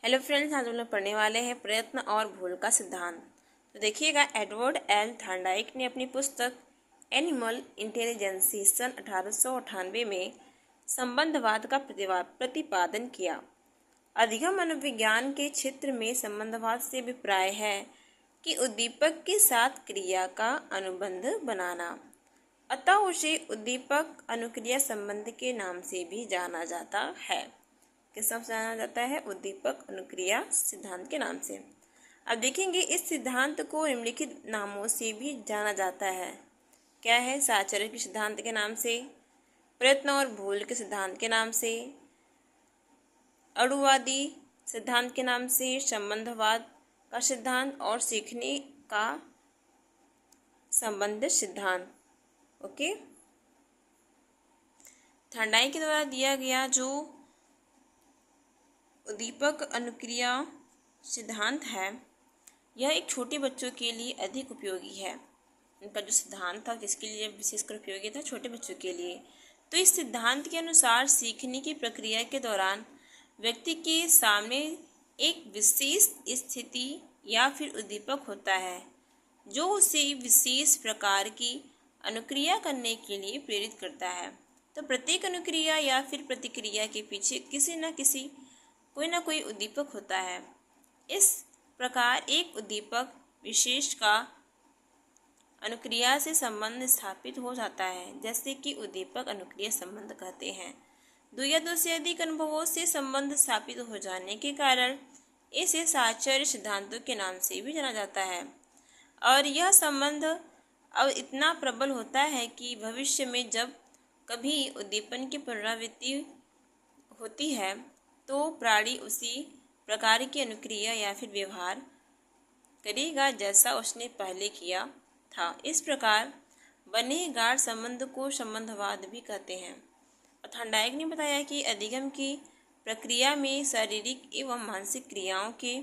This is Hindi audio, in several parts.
हेलो फ्रेंड्स, आज हम लोग पढ़ने वाले हैं प्रयत्न और भूल का सिद्धांत। तो देखिएगा, एडवर्ड एल थॉर्नडाइक ने अपनी पुस्तक एनिमल इंटेलिजेंसी सन 1898 में संबंधवाद का प्रतिपादन किया। अधिगम मनोविज्ञान के क्षेत्र में संबंधवाद से अभिप्राय है कि उद्दीपक के साथ क्रिया का अनुबंध बनाना, अतः उसे उद्दीपक अनुक्रिया संबंध के नाम से भी जाना जाता है। किस नाम से जाना जाता है? उद्दीपक अनुक्रिया सिद्धांत के नाम से। अब देखेंगे, इस सिद्धांत को निम्नलिखित नामों से भी जाना जाता है। क्या है? साहचर्य के सिद्धांत के नाम से, प्रयत्न और भूल के सिद्धांत के नाम से, अणुवादी सिद्धांत के नाम से, संबंधवाद का सिद्धांत और सीखने का संबंधित सिद्धांत। ओके, थॉर्नडाइक के द्वारा दिया गया जो उद्दीपक अनुक्रिया सिद्धांत है, यह एक छोटे बच्चों के लिए अधिक उपयोगी है। इनका जो सिद्धांत था किसके लिए विशेषकर उपयोगी था? छोटे बच्चों के लिए। तो इस सिद्धांत के अनुसार सीखने की प्रक्रिया के दौरान व्यक्ति के सामने एक विशेष स्थिति या फिर उद्दीपक होता है जो उसे विशेष प्रकार की अनुक्रिया करने के लिए प्रेरित करता है। तो प्रत्येक अनुक्रिया या फिर प्रतिक्रिया के पीछे किसी न किसी कोई ना कोई उद्दीपक होता है। इस प्रकार एक उद्दीपक विशेष का अनुक्रिया से संबंध स्थापित हो जाता है, जैसे कि उद्दीपक अनुक्रिया संबंध कहते हैं। दो या दो से अधिक अनुभवों से संबंध स्थापित हो जाने के कारण इसे साहचर्य सिद्धांतों के नाम से भी जाना जाता है। और यह संबंध अब इतना प्रबल होता है कि भविष्य में जब कभी उद्दीपन की पुनरावृत्ति होती है तो प्राणी उसी प्रकार की अनुक्रिया या फिर व्यवहार करेगा जैसा उसने पहले किया था। इस प्रकार बने गाढ़ संबंध को संबंधवाद भी कहते हैं। थॉर्नडाइक ने बताया कि अधिगम की प्रक्रिया में शारीरिक एवं मानसिक क्रियाओं के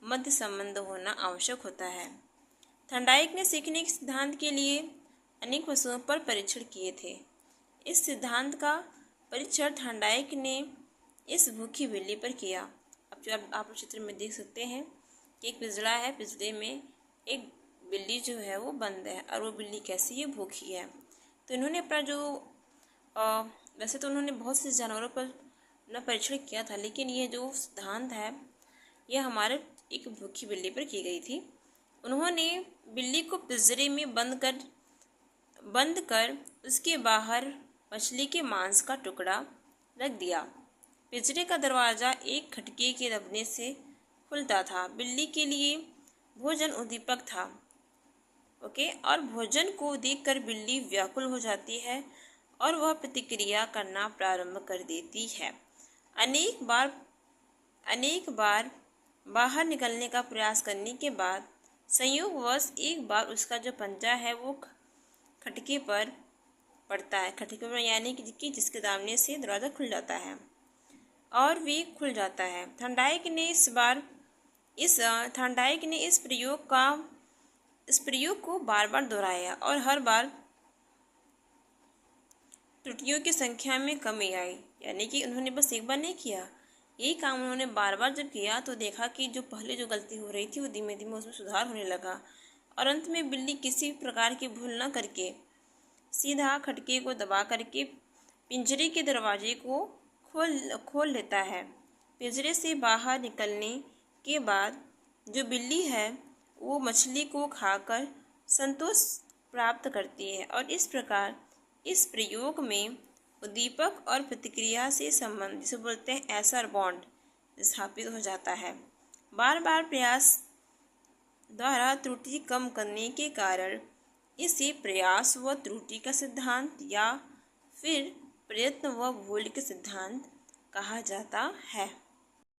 मध्य संबंध होना आवश्यक होता है। थॉर्नडाइक ने सीखने के सिद्धांत के लिए अनेक पशुओं पर परीक्षण किए थे। इस सिद्धांत का परीक्षण थॉर्नडाइक ने इस भूखी बिल्ली पर किया। अब जो आप चित्र में देख सकते हैं कि एक पिंजरा है, पिंजरे में एक बिल्ली जो है वो बंद है और वो बिल्ली कैसी है? भूखी है। तो इन्होंने अपना जो वैसे तो उन्होंने बहुत से जानवरों पर अपना परीक्षण किया था, लेकिन ये जो सिद्धांत है यह हमारे एक भूखी बिल्ली पर की गई थी। उन्होंने बिल्ली को पिंजरे में बंद कर उसके बाहर मछली के मांस का टुकड़ा रख दिया। पिंजरे का दरवाज़ा एक खटके के दबने से खुलता था। बिल्ली के लिए भोजन उद्दीपक था। ओके, और भोजन को देखकर बिल्ली व्याकुल हो जाती है और वह प्रतिक्रिया करना प्रारंभ कर देती है। अनेक बार बाहर निकलने का प्रयास करने के बाद संयोगवश एक बार उसका जो पंजा है वो खटके पर पड़ता है। खटके पर यानी कि जिसके दामने से दरवाज़ा खुल जाता है और वे खुल जाता है। थॉर्नडाइक ने इस प्रयोग को बार बार दोहराया और हर बार त्रुटियों की संख्या में कमी आई। यानी कि उन्होंने बस एक बार नहीं किया, यही काम उन्होंने बार बार जब किया तो देखा कि जो पहले जो गलती हो रही थी वो धीमे धीमे उसमें सुधार होने लगा और अंत में बिल्ली किसी प्रकार की भूल न करके सीधा खटके को दबा करके पिंजरे के दरवाजे को खोल लेता है। पिंजरे से बाहर निकलने के बाद जो बिल्ली है वो मछली को खाकर संतोष प्राप्त करती है और इस प्रकार इस प्रयोग में उद्दीपक और प्रतिक्रिया से संबंध, जिसे बोलते हैं एसर बॉन्ड, स्थापित हो जाता है। बार बार प्रयास द्वारा त्रुटि कम करने के कारण इसे प्रयास व त्रुटि का सिद्धांत या फिर प्रयत्न व भूल के सिद्धांत कहा जाता है।